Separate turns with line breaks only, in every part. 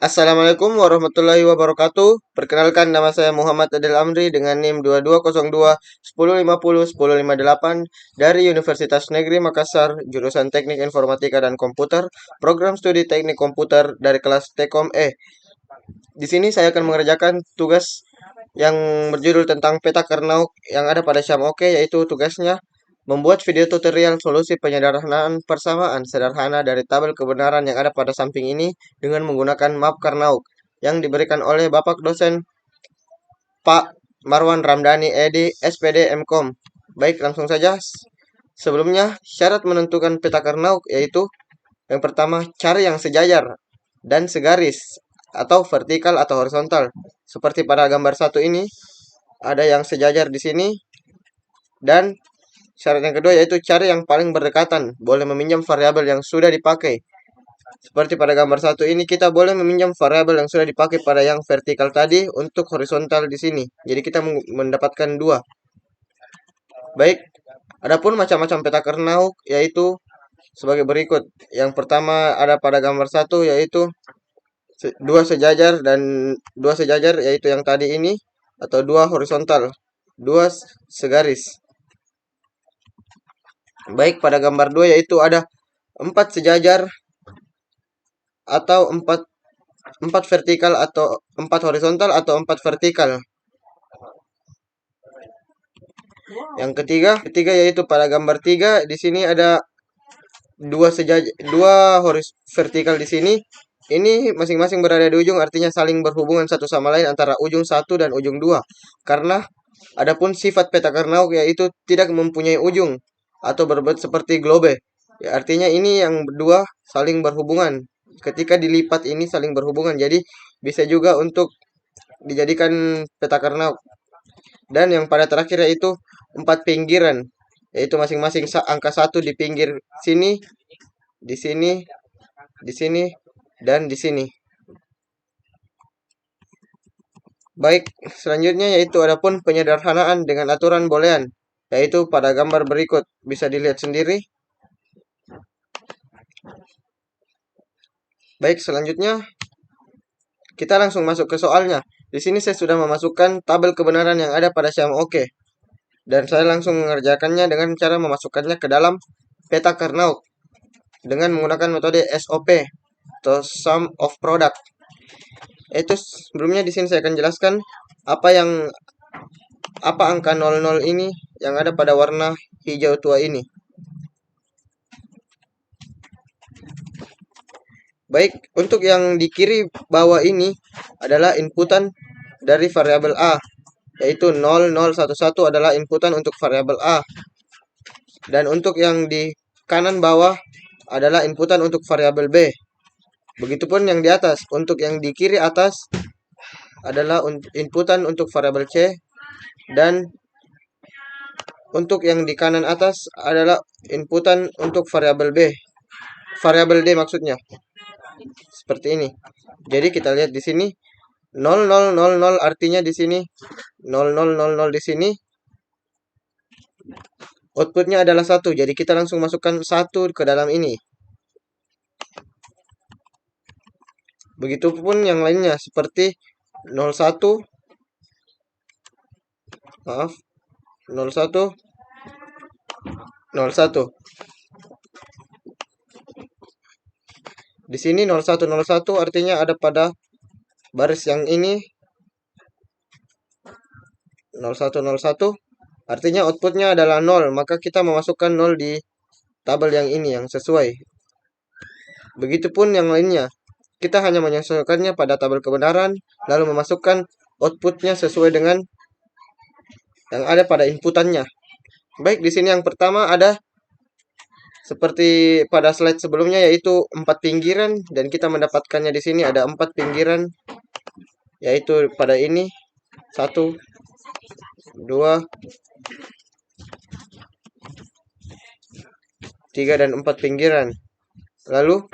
Assalamualaikum warahmatullahi wabarakatuh. Perkenalkan, nama saya Muhammad Adil Amri dengan NIM 2202 1050 1058 dari Universitas Negeri Makassar, jurusan Teknik Informatika dan Komputer, program studi Teknik Komputer dari kelas Tekom E. Di sini saya akan mengerjakan tugas yang berjudul tentang peta Karnaug yang ada pada Syam Oke, yaitu tugasnya membuat video tutorial solusi penyederhanaan persamaan sederhana dari tabel kebenaran yang ada pada samping ini dengan menggunakan map Karnaug yang diberikan oleh Bapak dosen Pak Marwan Ramdhani Edi SPD Mkom. Baik, langsung saja. Sebelumnya, syarat menentukan peta Karnaug yaitu yang pertama, cari yang sejajar dan segaris atau vertikal atau horizontal. Seperti pada gambar satu ini, ada yang sejajar di sini, dan syarat yang kedua yaitu cari yang paling berdekatan. Boleh meminjam variabel yang sudah dipakai. Seperti pada gambar satu ini, kita boleh meminjam variabel yang sudah dipakai pada yang vertikal tadi untuk horizontal di sini. Jadi kita mendapatkan dua. Baik, adapun macam-macam peta Karnaug yaitu sebagai berikut. Yang pertama ada pada gambar satu yaitu dua sejajar, dan dua sejajar yaitu yang tadi ini, atau dua horizontal, dua segaris. Baik, pada gambar 2 yaitu ada 4 sejajar atau 4 vertikal atau 4 horizontal atau 4 vertikal. Yang ketiga yaitu pada gambar 3 di sini ada dua sejajar, dua vertikal di sini. Ini masing-masing berada di ujung, artinya saling berhubungan satu sama lain antara ujung 1 dan ujung 2. Karena adapun sifat peta Karnaug yaitu tidak mempunyai ujung atau berbuat seperti globe. Ya, artinya ini yang berdua saling berhubungan. Ketika dilipat ini saling berhubungan. Jadi bisa juga untuk dijadikan peta Karnaug. Dan yang pada terakhir yaitu 4 pinggiran, yaitu masing-masing angka 1 di pinggir sini, di sini, di sini, dan di sini. Baik, selanjutnya yaitu adapun penyederhanaan dengan aturan boolean, yaitu pada gambar berikut. Bisa dilihat sendiri. Baik, selanjutnya kita langsung masuk ke soalnya. Di sini saya sudah memasukkan tabel kebenaran yang ada pada Syam Oke. Dan saya langsung mengerjakannya dengan cara memasukkannya ke dalam peta Karnaug dengan menggunakan metode SOP atau Sum of Product. Itu sebelumnya di sini saya akan jelaskan apa angka 00 ini yang ada pada warna hijau tua ini. Baik, untuk yang di kiri bawah ini adalah inputan dari variabel A, yaitu 0011 adalah inputan untuk variabel A. Dan untuk yang di kanan bawah adalah inputan untuk variabel B. Begitupun yang di atas. Untuk yang di kiri atas adalah inputan untuk variabel C, dan untuk yang di kanan atas adalah inputan untuk variabel B. Variabel D maksudnya. Seperti ini. Jadi kita lihat di sini 0000 artinya di sini 0000 di sini outputnya adalah 1. Jadi kita langsung masukkan 1 ke dalam ini. Begitupun yang lainnya seperti 01 01 01. Di sini 0101 artinya ada pada baris yang ini. 0101 artinya outputnya adalah 0, maka kita memasukkan 0 di tabel yang ini yang sesuai. Begitupun yang lainnya. Kita hanya menyesuaikannya pada tabel kebenaran, lalu memasukkan outputnya sesuai dengan yang ada pada inputannya. Baik, di sini yang pertama ada seperti pada slide sebelumnya, yaitu 4 pinggiran, dan kita mendapatkannya di sini ada 4 pinggiran, yaitu pada ini 1, 2, 3, dan 4 pinggiran. Lalu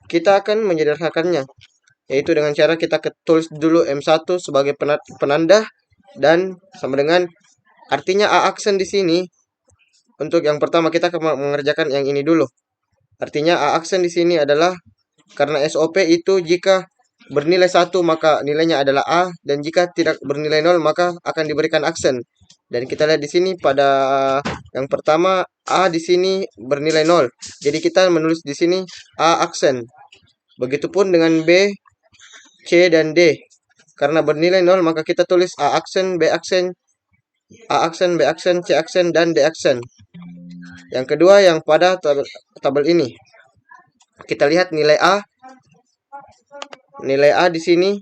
kita akan menyederhanakannya, yaitu dengan cara kita tulis dulu M1 sebagai penanda dan sama dengan artinya A aksen di sini. Untuk yang pertama kita akan mengerjakan yang ini dulu. Artinya A aksen di sini adalah karena SOP itu jika bernilai 1 maka nilainya adalah A, dan jika tidak bernilai 0 maka akan diberikan aksen. Dan kita lihat di sini pada yang pertama A di sini bernilai 0. Jadi kita menulis di sini A aksen. Begitupun dengan B, C dan D. Karena bernilai 0 maka kita tulis A aksen, B aksen, A aksen, B aksen, C aksen, dan D aksen. Yang kedua yang pada tabel ini. Kita lihat nilai A. Nilai A di sini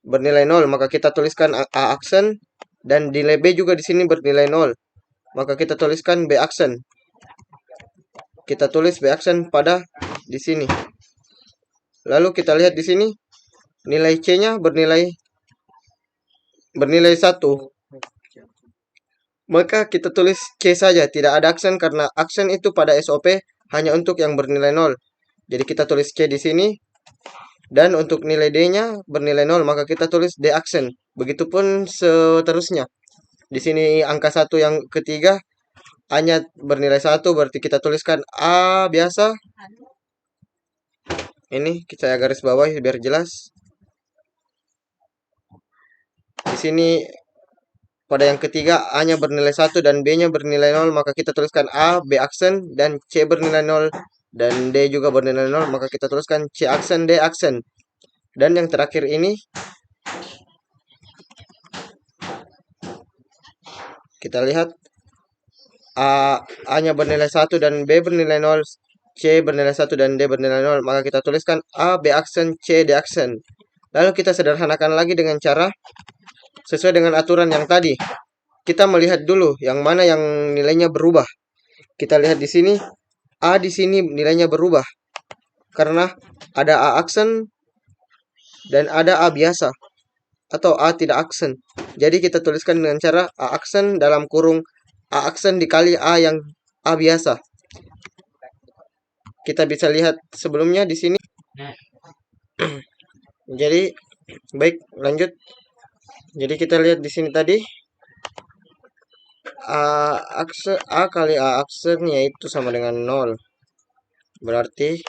bernilai 0, maka kita tuliskan A aksen, dan nilai B juga di sini bernilai 0. Maka kita tuliskan B aksen. Kita tulis B aksen pada di sini. Lalu kita lihat di sini nilai C-nya bernilai 1. Maka kita tulis C saja, tidak ada aksen karena aksen itu pada SOP hanya untuk yang bernilai 0. Jadi kita tulis C di sini. Dan untuk nilai D-nya bernilai 0, maka kita tulis D aksen. Begitupun seterusnya. Di sini angka 1 yang ketiga A-nya bernilai 1, berarti kita tuliskan A biasa. Ini saya garis bawah biar jelas. Di sini pada yang ketiga A-nya bernilai 1 dan B-nya bernilai 0, maka kita tuliskan A, B aksen, dan C bernilai 0 dan D juga bernilai 0, maka kita tuliskan C aksen, D aksen. Dan yang terakhir ini kita lihat A-nya bernilai 1 dan B bernilai 0, C bernilai 1 dan D bernilai 0, maka kita tuliskan A, B aksen, C, D aksen. Lalu kita sederhanakan lagi dengan cara sesuai dengan aturan yang tadi. Kita melihat dulu yang mana yang nilainya berubah. Kita lihat di sini A di sini nilainya berubah karena ada A aksen dan ada A biasa atau A tidak aksen. Jadi kita tuliskan dengan cara A aksen dalam kurung A aksen dikali A yang A biasa. Kita bisa lihat sebelumnya di sini. Jadi baik, lanjut. Jadi kita lihat di sini tadi A kali A aksen yaitu sama dengan 0. Berarti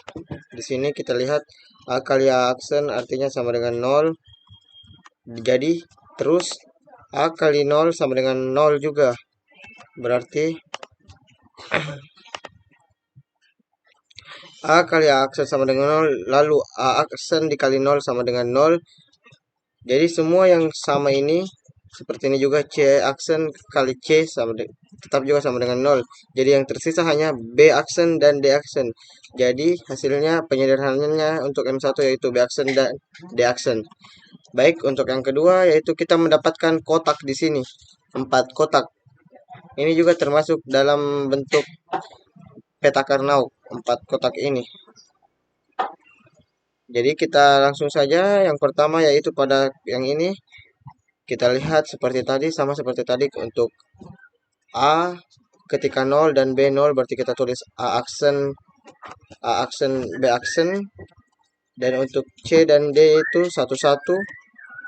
di sini kita lihat A kali A aksen artinya sama dengan 0. Jadi terus A kali 0 sama dengan 0 juga. Berarti A kali A aksen sama dengan 0, lalu A aksen dikali 0 sama dengan 0. Jadi semua yang sama ini seperti ini juga, C aksen kali C tetap juga sama dengan 0. Jadi yang tersisa hanya B aksen dan D aksen. Jadi hasilnya penyederhanaannya untuk M1 yaitu B aksen dan D aksen. Baik, untuk yang kedua yaitu kita mendapatkan kotak di sini. 4 kotak. Ini juga termasuk dalam bentuk peta Karnaug, 4 kotak ini. Jadi kita langsung saja yang pertama yaitu pada yang ini. Kita lihat seperti tadi, sama seperti tadi untuk A ketika 0 dan B 0, berarti kita tulis A aksen, B aksen. Dan untuk C dan D itu satu-satu,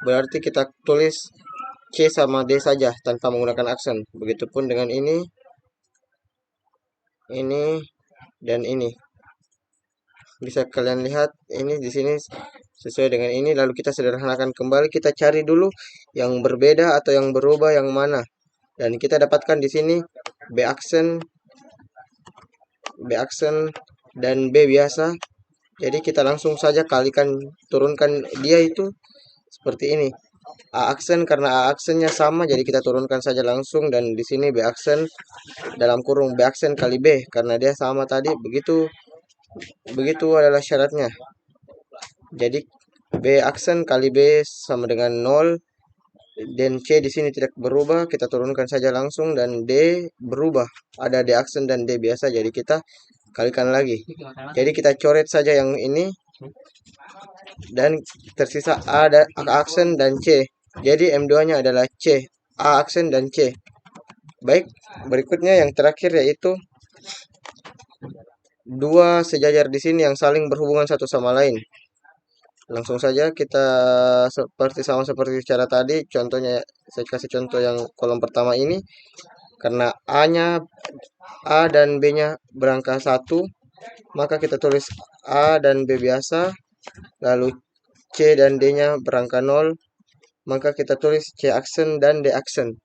berarti kita tulis C sama D saja tanpa menggunakan aksen. Begitupun dengan ini, dan ini. Bisa kalian lihat ini di sini sesuai dengan ini. Lalu kita sederhanakan kembali, kita cari dulu yang berbeda atau yang berubah yang mana. Dan kita dapatkan di sini B aksen, dan B biasa. Jadi kita langsung saja kalikan, turunkan dia itu seperti ini. A aksen karena A aksennya sama, jadi kita turunkan saja langsung. Dan di sini B aksen dalam kurung B aksen kali B karena dia sama tadi. Begitu adalah syaratnya. Jadi B aksen kali B sama dengan 0. Dan C di sini tidak berubah, kita turunkan saja langsung, dan D berubah, ada D aksen dan D biasa, jadi kita kalikan lagi. Jadi kita coret saja yang ini dan tersisa A aksen dan C. Jadi M2-nya adalah C, A aksen dan C. Baik, berikutnya yang terakhir yaitu dua sejajar di sini yang saling berhubungan satu sama lain. Langsung saja kita sama seperti cara tadi. Contohnya saya kasih contoh yang kolom pertama ini. Karena A dan B-nya berangka 1, maka kita tulis A dan B biasa. Lalu C dan D-nya berangka 0, maka kita tulis C aksen dan D aksen.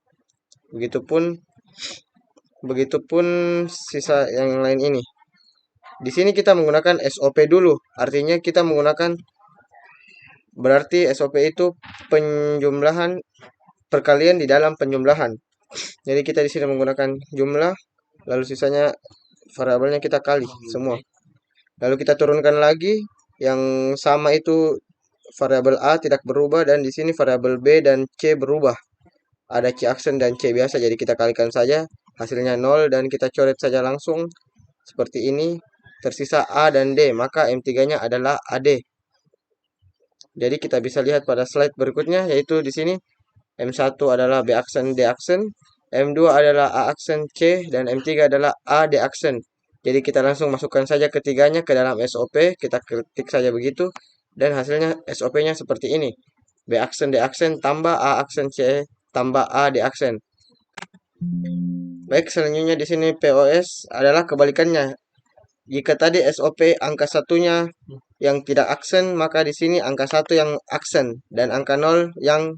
Begitupun sisa yang lain ini. Di sini kita menggunakan SOP dulu, artinya kita menggunakan berarti SOP itu penjumlahan perkalian di dalam penjumlahan. Jadi kita di sini menggunakan jumlah, lalu sisanya variabelnya kita kali semua. Lalu kita turunkan lagi yang sama itu variabel A tidak berubah dan di sini variabel B dan C berubah. Ada C aksen dan C biasa, jadi kita kalikan saja, hasilnya 0 dan kita coret saja langsung seperti ini. Tersisa A dan D, maka M3-nya adalah AD. Jadi kita bisa lihat pada slide berikutnya, yaitu di sini M1 adalah B aksen D aksen, M2 adalah A aksen C, dan M3 adalah A D aksen. Jadi kita langsung masukkan saja ketiganya ke dalam SOP, kita ketik saja begitu, dan hasilnya SOP-nya seperti ini. B aksen D aksen tambah A aksen C tambah A D aksen. Baik, selanjutnya di sini POS adalah kebalikannya. Jika tadi SOP angka satunya yang tidak aksen, maka di sini angka 1 yang aksen dan angka 0 yang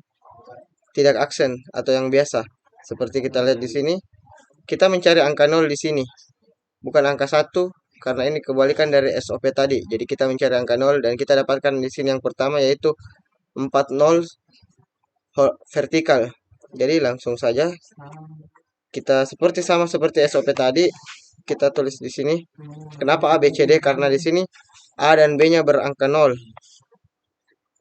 tidak aksen atau yang biasa. Seperti kita lihat di sini, kita mencari angka 0 di sini, bukan angka 1 karena ini kebalikan dari SOP tadi. Jadi kita mencari angka 0 dan kita dapatkan di sini yang pertama yaitu 40 vertikal. Jadi langsung saja kita sama seperti SOP tadi, kita tulis di sini. Kenapa A, B, C, D? Karena di sini A dan B-nya berangka 0.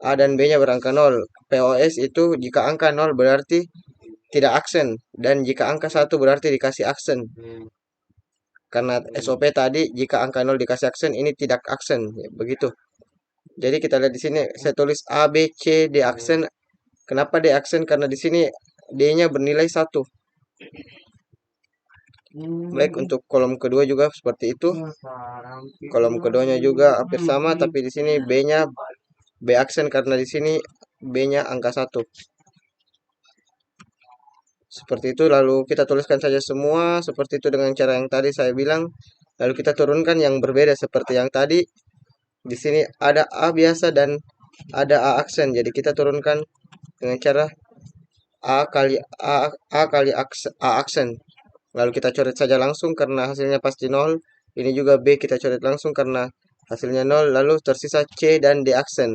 A dan B-nya berangka 0. POS itu jika angka 0 berarti tidak aksen, dan jika angka 1 berarti dikasih aksen. Karena SOP tadi jika angka 0 dikasih aksen, ini tidak aksen, ya, begitu. Jadi kita lihat di sini saya tulis A, B, C, D aksen. Kenapa D aksen? Karena di sini D-nya bernilai 1. Baik, untuk kolom kedua juga seperti itu. Kolom keduanya juga hampir sama, tapi di sini B-nya B aksen karena di sini B-nya angka 1. Seperti itu, lalu kita tuliskan saja semua seperti itu dengan cara yang tadi saya bilang. Lalu kita turunkan yang berbeda seperti yang tadi. Di sini ada A biasa dan ada A aksen. Jadi kita turunkan dengan cara A kali A aksen. Lalu kita coret saja langsung karena hasilnya pasti 0. Ini juga B kita coret langsung karena hasilnya 0. Lalu tersisa C dan D aksen.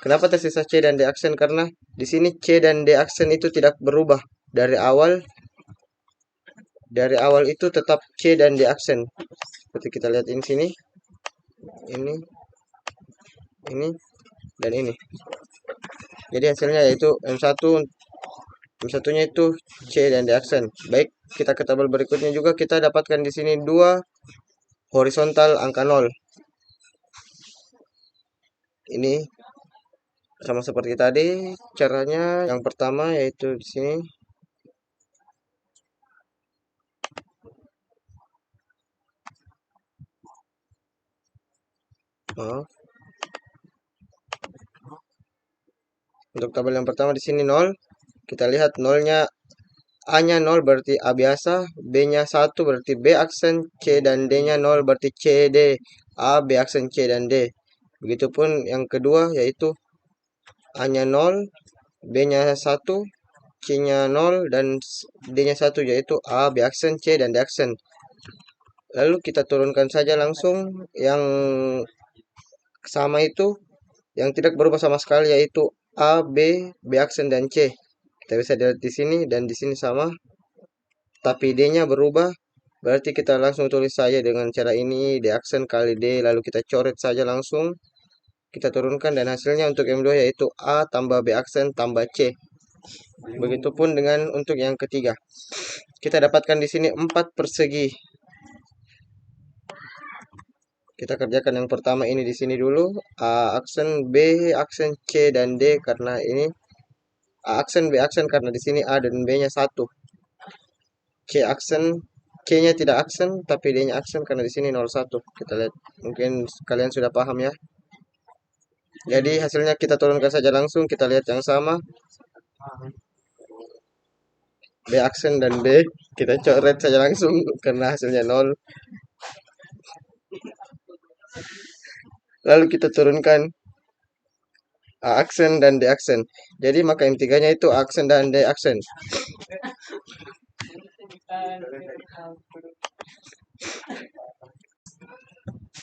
Kenapa tersisa C dan D aksen? Karena di sini C dan D aksen itu tidak berubah. Dari awal itu tetap C dan D aksen. Seperti kita lihat ini sini. Ini dan ini. Jadi hasilnya yaitu M1-nya itu C dan D aksen. Baik, kita ke tabel berikutnya juga kita dapatkan di sini 2 horizontal angka 0. Ini sama seperti tadi caranya. Yang pertama yaitu di sini untuk tabel yang pertama di sini 0. Kita lihat 0-nya A-nya 0 berarti A biasa, B-nya 1 berarti B aksen, C dan D-nya 0 berarti C, D, A, B aksen, C dan D. Begitupun yang kedua yaitu A-nya 0, B-nya 1, C-nya 0 dan D-nya 1 yaitu A, B aksen, C dan D aksen. Lalu kita turunkan saja langsung yang sama itu, yang tidak berubah sama sekali yaitu A, B, B aksen dan C. Kita bisa lihat di sini dan di sini sama. Tapi D-nya berubah. Berarti kita langsung tulis saja dengan cara ini, D aksen kali D, lalu kita coret saja langsung. Kita turunkan dan hasilnya untuk M2 yaitu A tambah B aksen tambah C. Begitupun dengan untuk yang ketiga. Kita dapatkan di sini 4 persegi. Kita kerjakan yang pertama ini di sini dulu. A aksen, B aksen, C dan D karena ini A aksen, B aksen karena di sini A dan B-nya 1. C aksen, C-nya tidak aksen tapi D-nya aksen karena di sini 01. Kita lihat, mungkin kalian sudah paham ya. Jadi hasilnya kita turunkan saja langsung, kita lihat yang sama. B aksen dan D kita coret saja langsung karena hasilnya 0. Lalu kita turunkan A aksen dan D aksen. Jadi maka M3-nya itu A aksen dan D aksen.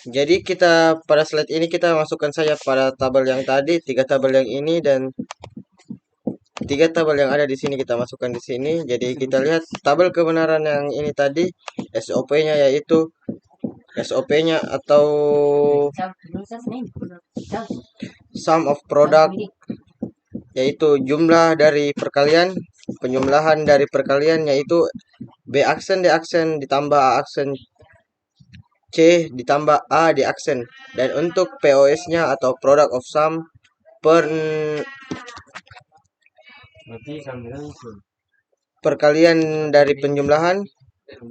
Jadi kita pada slide ini kita masukkan saja pada tabel yang tadi, tiga tabel yang ini dan tiga tabel yang ada di sini kita masukkan di sini. Jadi kita lihat tabel kebenaran yang ini tadi SOP-nya yaitu SOP-nya atau sum of product yaitu jumlah dari perkalian, penjumlahan dari perkalian yaitu B aksen D aksen ditambah A aksen C ditambah A di aksen. Dan untuk POS-nya atau product of sum perkalian dari penjumlahan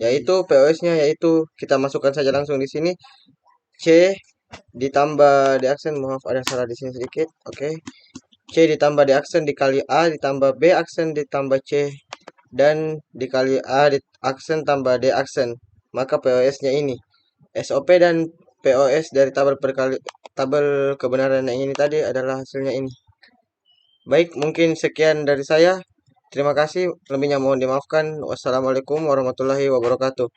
yaitu POS-nya yaitu kita masukkan saja langsung di sini C ditambah di aksen, maaf ada salah di sini sedikit. Oke. C ditambah di aksen dikali A ditambah B aksen ditambah C dan dikali A di aksen tambah D aksen. Maka POS-nya ini. SOP dan POS dari tabel kebenaran yang ini tadi adalah hasilnya ini. Baik, mungkin sekian dari saya. Terima kasih, lebihnya mohon dimaafkan. Wassalamualaikum warahmatullahi wabarakatuh.